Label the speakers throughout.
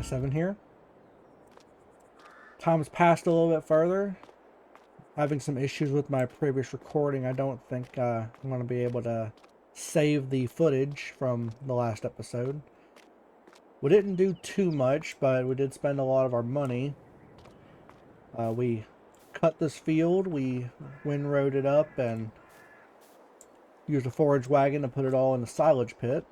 Speaker 1: FS27 here. Time's passed a little bit further. Having some issues with my previous recording. I don't think I'm going to be able to save the footage from the last episode. We didn't do too much, but we did spend a lot of our money. We cut this field, we windrowed it up, and used a forage wagon to put it all in the silage pit.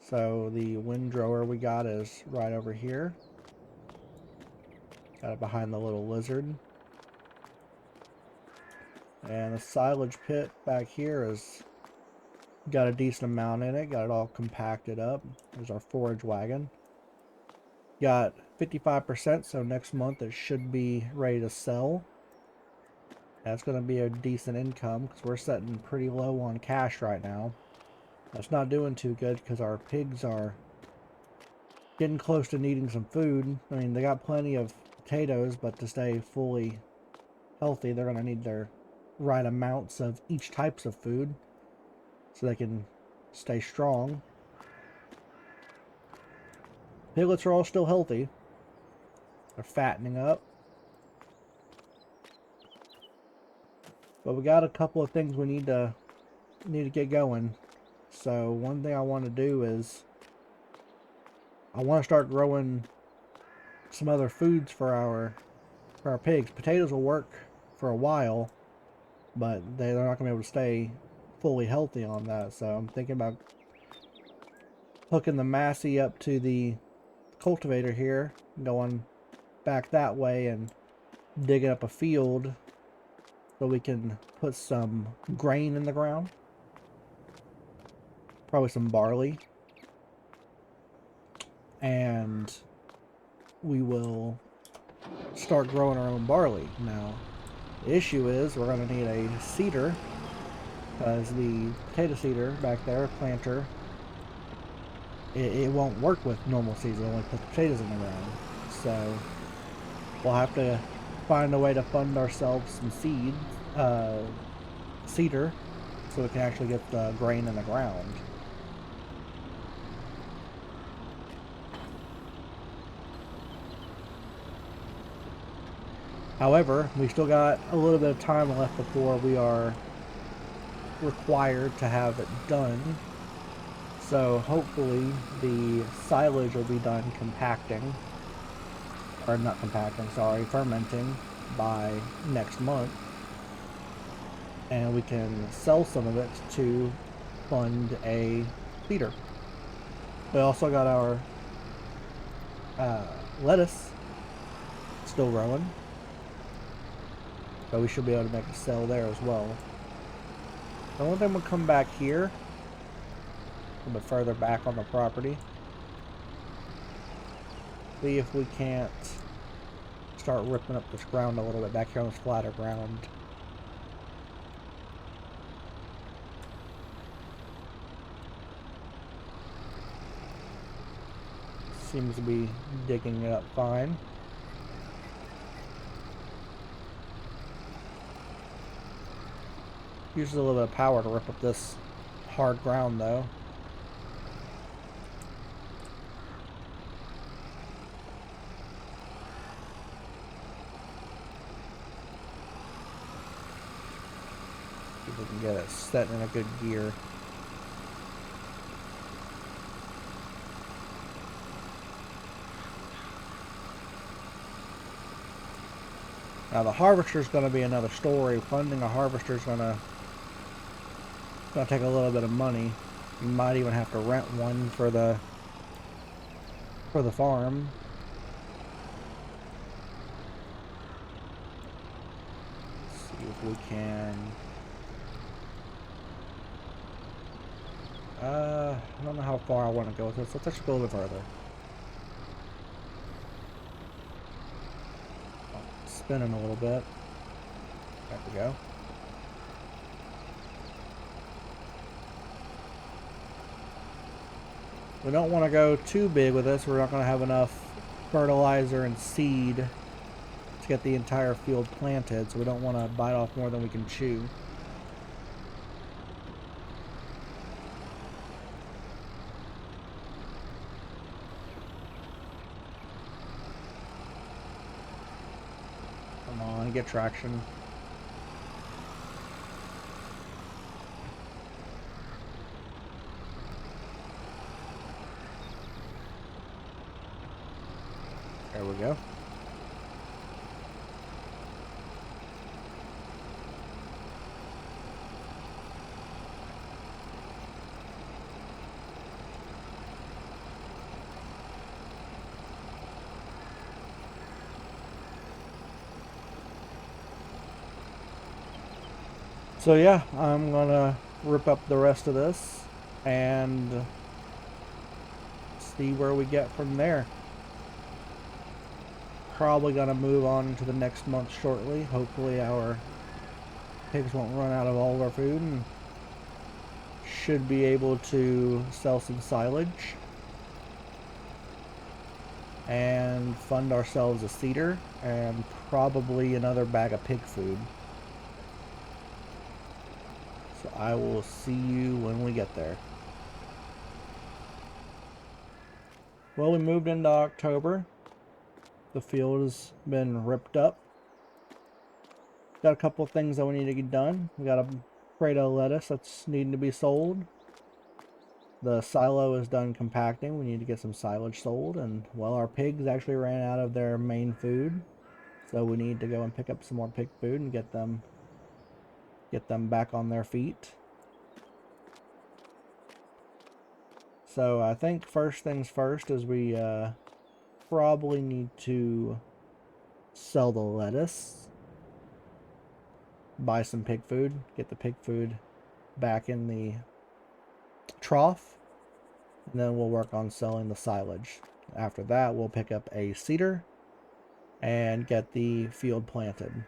Speaker 1: So the windrower we got is right over here. Got it behind the little lizard. And the silage pit back here is got a decent amount in it. Got it all compacted up. There's our forage wagon. Got 55%, so next month it should be ready to sell. That's going to be a decent income because we're sitting pretty low on cash right now. That's not doing too good because our pigs are getting close to needing some food. I mean, they got plenty of potatoes, but to stay fully healthy, they're going to need their right amounts of each types of food so they can stay strong. Piglets are all still healthy. They're fattening up. But we got a couple of things we need to get going. So one thing I want to do is I want to start growing some other foods for our pigs. Potatoes will work for a while, but they're not going to be able to stay fully healthy on that. So I'm thinking about hooking the Massey up to the cultivator here, going back that way and digging up a field so we can put some grain in the ground. Probably some barley. And we will start growing our own barley. Now, the issue is we're going to need a seeder because the potato seeder back there, planter, it won't work with normal seeds. It'll only put the potatoes in the ground. So we'll have to find a way to fund ourselves some seeder, so we can actually get the grain in the ground. However, we still got a little bit of time left before we are required to have it done. So hopefully the silage will be done compacting, or not compacting, sorry, fermenting by next month. And we can sell some of it to fund a feeder. We also got our lettuce still growing. So we should be able to make a sell there as well. The only thing we'll come back here, a little bit further back on the property. See if we can't start ripping up this ground a little bit back here on this flatter ground. Seems to be digging it up fine. Uses a little bit of power to rip up this hard ground though. See if we can get it set in a good gear. Now the harvester is going to be another story. Funding a harvester is going to take a little bit of money. You might even have to rent one for the farm. Let's see if we can. I don't know how far I want to go with this. Let's just go a little bit further. Spinning a little bit. There we go. We don't want to go too big with this. We're not going to have enough fertilizer and seed to get the entire field planted, so we don't want to bite off more than we can chew. to get traction. There we go. So yeah, I'm gonna rip up the rest of this and see where we get from there. Probably gonna move on to the next month shortly. Hopefully our pigs won't run out of all of our food and should be able to sell some silage and fund ourselves a seeder and probably another bag of pig food. So I will see you when we get there. Well, we moved into October. The field has been ripped up. Got a couple of things that we need to get done. We got a crate of lettuce that's needing to be sold. The silo is done compacting. We need to get some silage sold. And, well, our pigs actually ran out of their main food. So we need to go and pick up some more pig food and get them back on their feet. So I think first things first is we probably need to sell the lettuce, buy some pig food, get the pig food back in the trough, and then we'll work on selling the silage. After that, we'll pick up a seeder and get the field planted.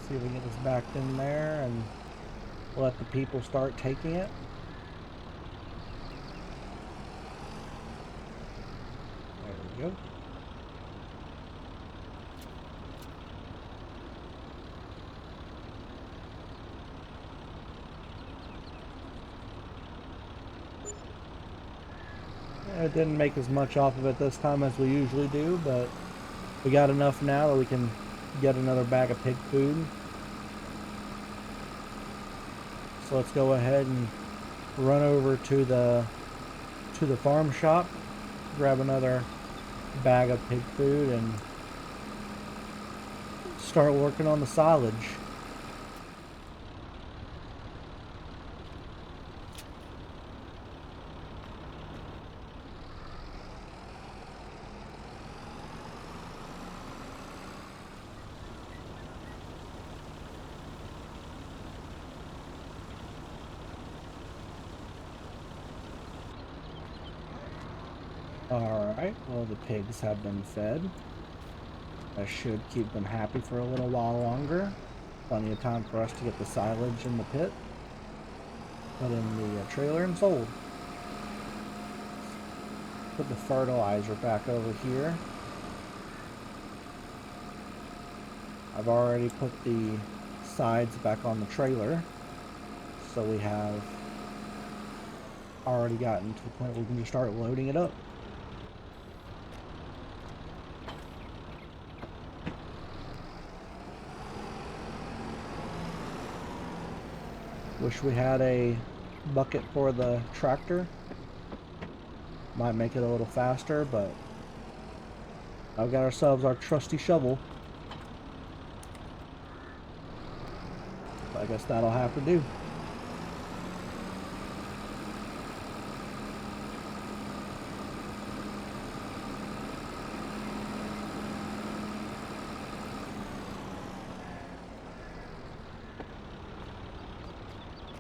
Speaker 1: See if we can get this backed in there and let the people start taking it. There we go. It didn't make as much off of it this time as we usually do, but we got enough now that we can get another bag of pig food. So let's go ahead and run over to the farm shop, grab another bag of pig food, and start working on the silage. Alright, well, the pigs have been fed. That should keep them happy for a little while longer. Plenty of time for us to get the silage in the pit, put in the trailer, and sold. Put the fertilizer back over here. I've already put the sides back on the trailer, so we have already gotten to the point where we can just start loading it up. Wish we had a bucket for the tractor. Might make it a little faster, but I've got ourselves our trusty shovel. So I guess that'll have to do.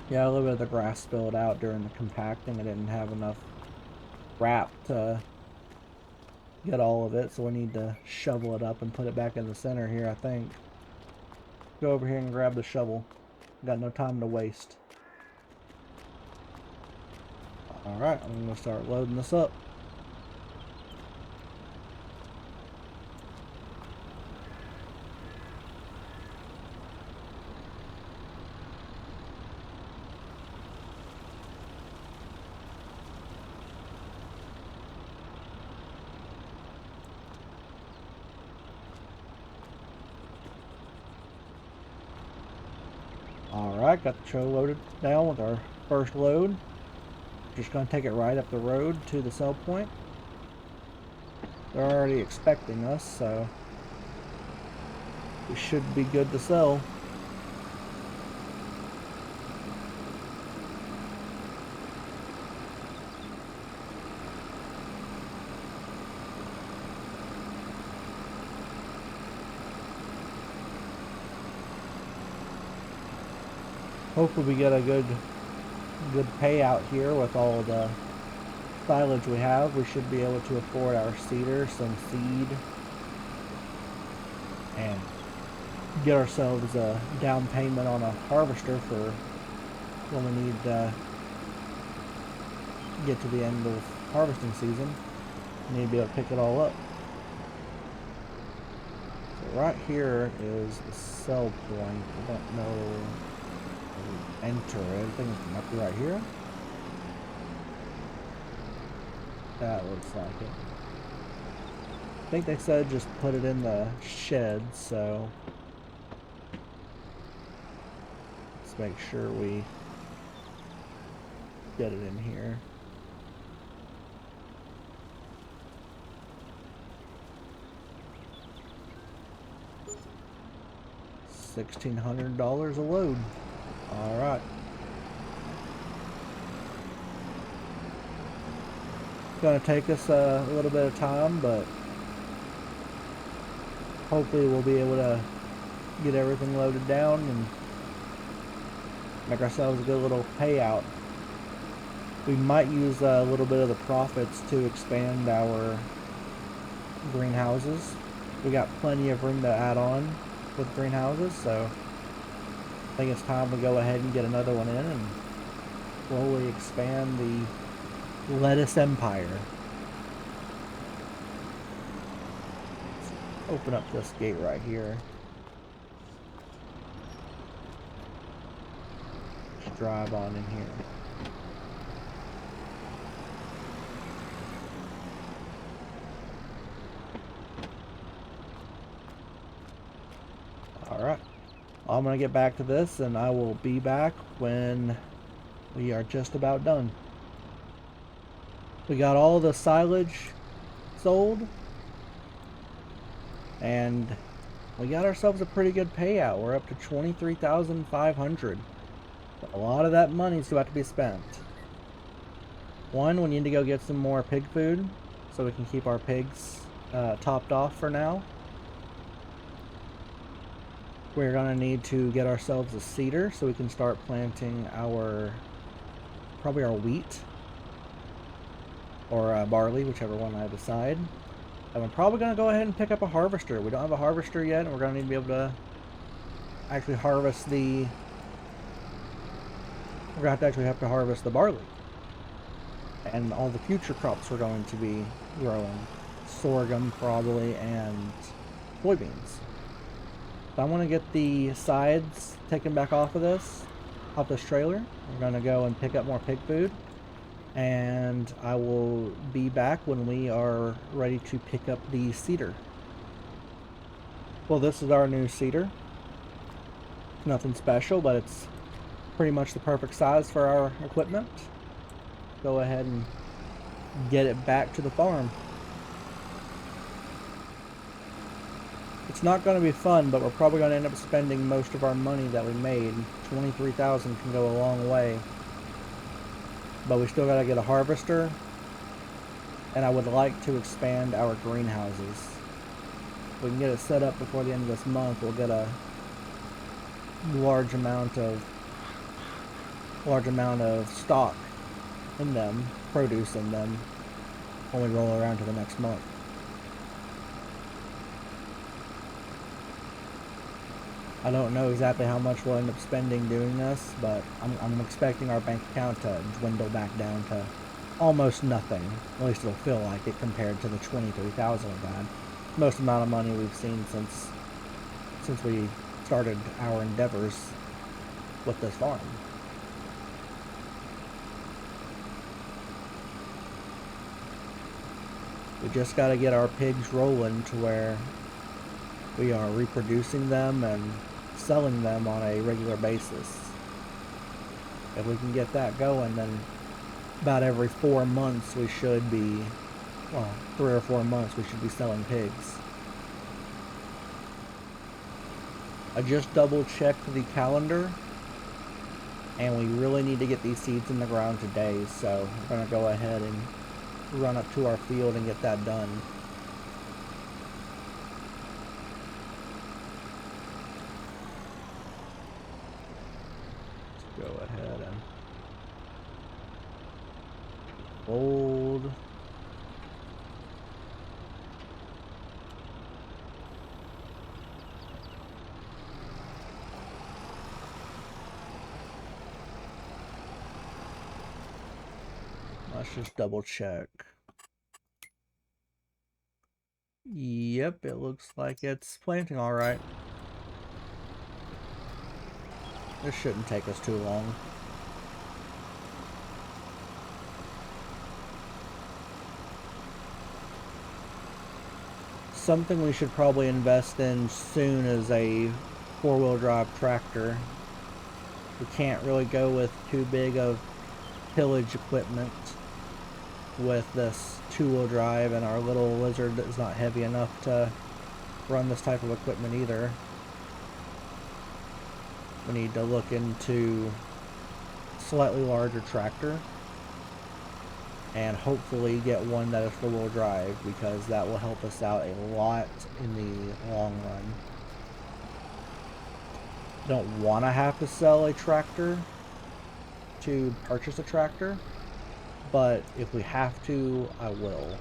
Speaker 1: Yeah, a little bit of the grass spilled out during the compacting. I didn't have enough wrap to get all of it, so we need to shovel it up and put it back in the center here, I think. Go over here and grab the shovel. Got no time to waste. Alright, I'm going to start loading this up. Alright, got the trailer loaded down with our first load. Just going to take it right up the road to the sell point. They're already expecting us, so we should be good to sell. Hopefully we get a good payout here with all the silage we have. We should be able to afford our seeder, some seed, and get ourselves a down payment on a harvester for when we need to get to the end of harvesting season. We need to be able to pick it all up. So right here is the sell point. I don't know. Enter it. I think it might be right here. That looks like it. I think they said just put it in the shed, so let's make sure we get it in here. $1,600 a load. All right. It's gonna take us a little bit of time, but hopefully we'll be able to get everything loaded down and make ourselves a good little payout. We might use a little bit of the profits to expand our greenhouses. We got plenty of room to add on with greenhouses, so I think it's time to go ahead and get another one in and slowly expand the lettuce empire. Let's open up this gate right here. Just drive on in here. Alright. I'm going to get back to this and I will be back when we are just about done. We got all the silage sold and we got ourselves a pretty good payout. We're up to $23,500. A lot of that money is about to be spent. One, we need to go get some more pig food so we can keep our pigs topped off for now. We're going to need to get ourselves a seeder so we can start planting probably our wheat or barley, whichever one I decide. And we're probably going to go ahead and pick up a harvester. We don't have a harvester yet, and we're going to need to be able to actually harvest we're going to have to harvest the barley. And all the future crops we're going to be growing. Sorghum probably, and soybeans. I want to get the sides taken back off this trailer. We're going to go and pick up more pig food, and I will be back when we are ready to pick up the seeder. Well, this is our new seeder. Nothing special, but it's pretty much the perfect size for our equipment. Go ahead and get it back to the farm. It's not going to be fun, but we're probably going to end up spending most of our money that we made. $23,000 can go a long way. But we still got to get a harvester, and I would like to expand our greenhouses. If we can get it set up before the end of this month, we'll get a large amount of stock in them, produce in them, when we roll around to the next month. I don't know exactly how much we'll end up spending doing this, but I'm expecting our bank account to dwindle back down to almost nothing. At least it'll feel like it compared to the $23,000 we've had. Most amount of money we've seen since we started our endeavors with this farm. We just got to get our pigs rolling to where we are reproducing them and selling them on a regular basis. If we can get that going, then about every 4 months we should be, well, 3 or 4 months we should be selling pigs. I just double checked the calendar, and we really need to get these seeds in the ground today, so we're going to go ahead and run up to our field and get that done. Let's go ahead and fold. Let's just double check. Yep, it looks like it's planting all right. This shouldn't take us too long. Something we should probably invest in soon is a 4-wheel drive tractor. We can't really go with too big of tillage equipment with this 2-wheel drive, and our little Lizard is not heavy enough to run this type of equipment either. We need to look into slightly larger tractor and hopefully get one that is 4-wheel drive, because that will help us out a lot in the long run. Don't want to have to sell a tractor to purchase a tractor, but if we have to, I will.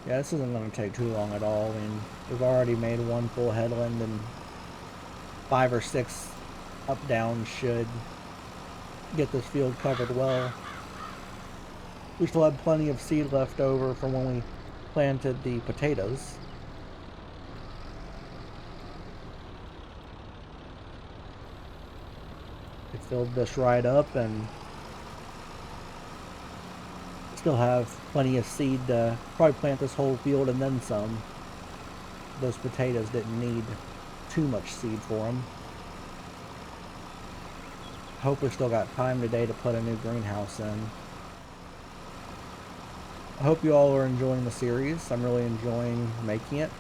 Speaker 1: Yeah, this isn't going to take too long at all. I mean, we've already made one full headland, and 5 or 6 up-downs should get this field covered well. We still have plenty of seed left over from when we planted the potatoes. We filled this right up and still have plenty of seed to probably plant this whole field and then some. Those potatoes didn't need too much seed for them. Hope we still got time today to put a new greenhouse in. I hope you all are enjoying the series. I'm really enjoying making it.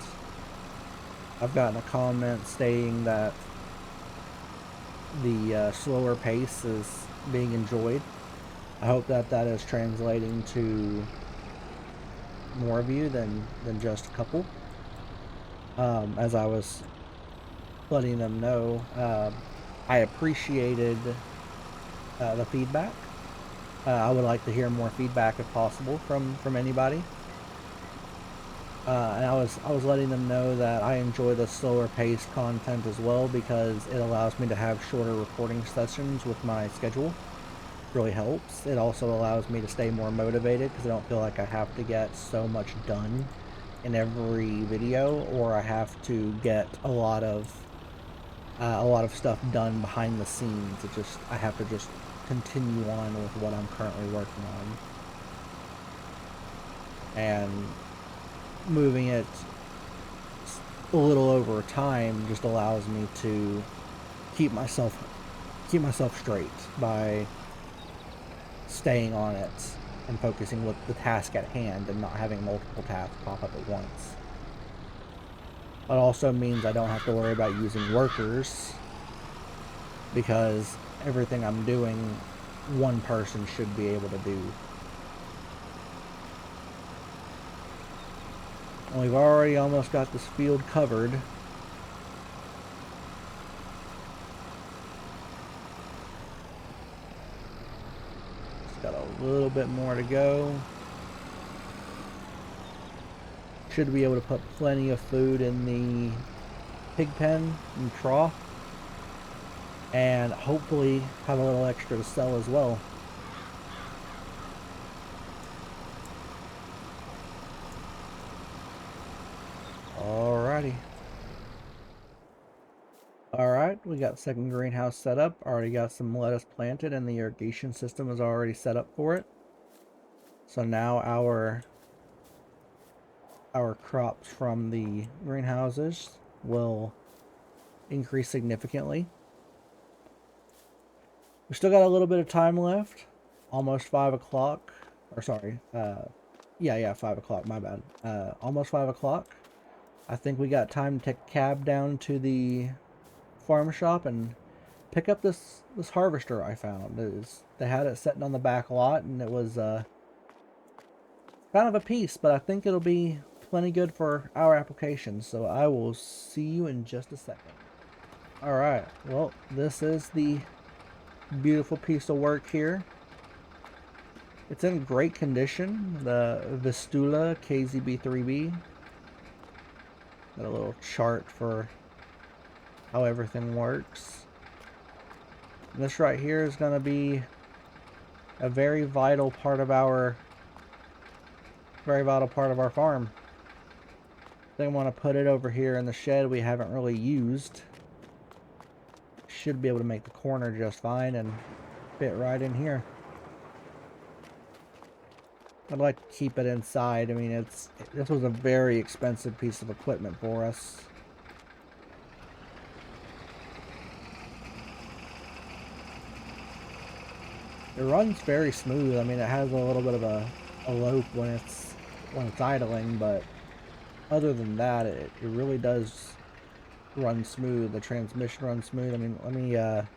Speaker 1: I've gotten a comment stating that the slower pace is being enjoyed. I hope that that is translating to more of you than just a couple. As I was letting them know, I appreciated the feedback. I would like to hear more feedback if possible from anybody. And I was letting them know that I enjoy the slower paced content as well, because it allows me to have shorter recording sessions with my schedule. Really helps. It also allows me to stay more motivated, because I don't feel like I have to get so much done in every video, or I have to get a lot of stuff done behind the scenes. I have to just continue on with what I'm currently working on, and moving it a little over time just allows me to keep myself straight by staying on it and focusing with the task at hand and not having multiple tasks pop up at once. It also means I don't have to worry about using workers, because everything I'm doing, one person should be able to do. And we've already almost got this field covered. Just got a little bit more to go. Should be able to put plenty of food in the pig pen and trough, and hopefully have a little extra to sell as well. Alrighty. Alright, we got second greenhouse set up. Already got some lettuce planted and the irrigation system is already set up for it. So now our crops from the greenhouses will increase significantly. We still got a little bit of time left. Almost 5 o'clock. Or sorry, yeah, 5 o'clock, my bad. Almost 5 o'clock. I think we got time to take a cab down to the farm shop and pick up this harvester I found. They had it sitting on the back lot, and it was kind of a piece, but I think it'll be plenty good for our application. So I will see you in just a second. All right, well, this is the beautiful piece of work here. It's in great condition. The Vistula KZB3B. Got a little chart for how everything works. And this right here is going to be a very vital part of our farm. They want to put it over here in the shed we haven't really used. Should be able to make the corner just fine and fit right in here. I'd like to keep it inside. I mean, this was a very expensive piece of equipment for us. It runs very smooth. I mean, it has a little bit of a lope when it's idling, but other than that, it really does run smooth. The transmission runs smooth. I mean, let me yep.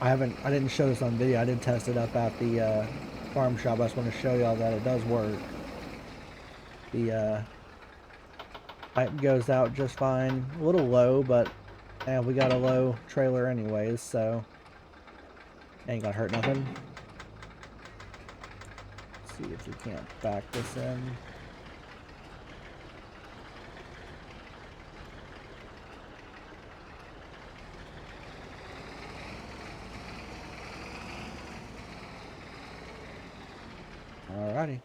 Speaker 1: I mean, I didn't show this on video. I did test it up at the farm shop. I just want to show y'all that it does work. The pipe goes out just fine. A little low, but we got a low trailer anyways, so ain't gonna hurt nothing. Let's see if we can't back this in. Alrighty.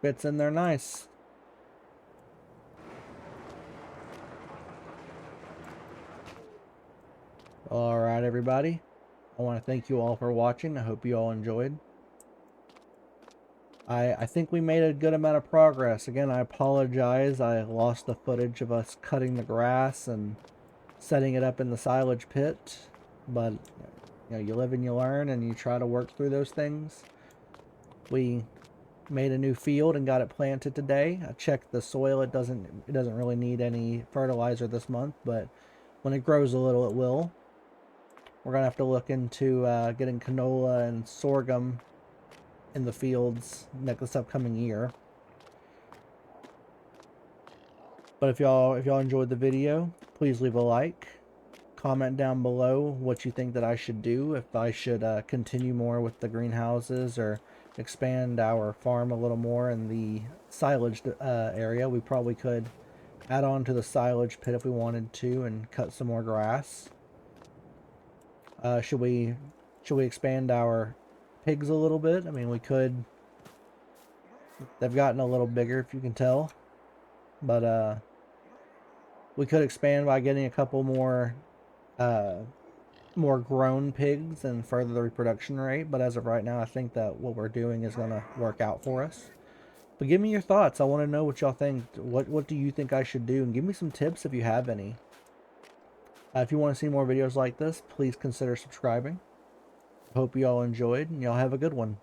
Speaker 1: Fits in there nice. Alright, everybody. I want to thank you all for watching. I hope you all enjoyed. I think we made a good amount of progress. Again, I apologize. I lost the footage of us cutting the grass and setting it up in the silage pit. But you know, you live and you learn, and you try to work through those things. We made a new field and got it planted today. I checked the soil. It doesn't really need any fertilizer this month, but when it grows a little, it will. We're gonna have to look into getting canola and sorghum in the fields this upcoming year. But if y'all enjoyed the video, please leave a like. Comment down below what you think that I should do, if I should continue more with the greenhouses or expand our farm a little more in the silage area. We probably could add on to the silage pit if we wanted to and cut some more grass. Should we expand our pigs a little bit? I mean, we could. They've gotten a little bigger, if you can tell, but we could expand by getting a couple more grown pigs and further the reproduction rate. But as of right now, I think that what we're doing is going to work out for us. But give me your thoughts. I want to know what y'all think. What do you think I should do? And give me some tips if you have any. If you want to see more videos like this, please consider subscribing. Hope you all enjoyed, and y'all have a good one.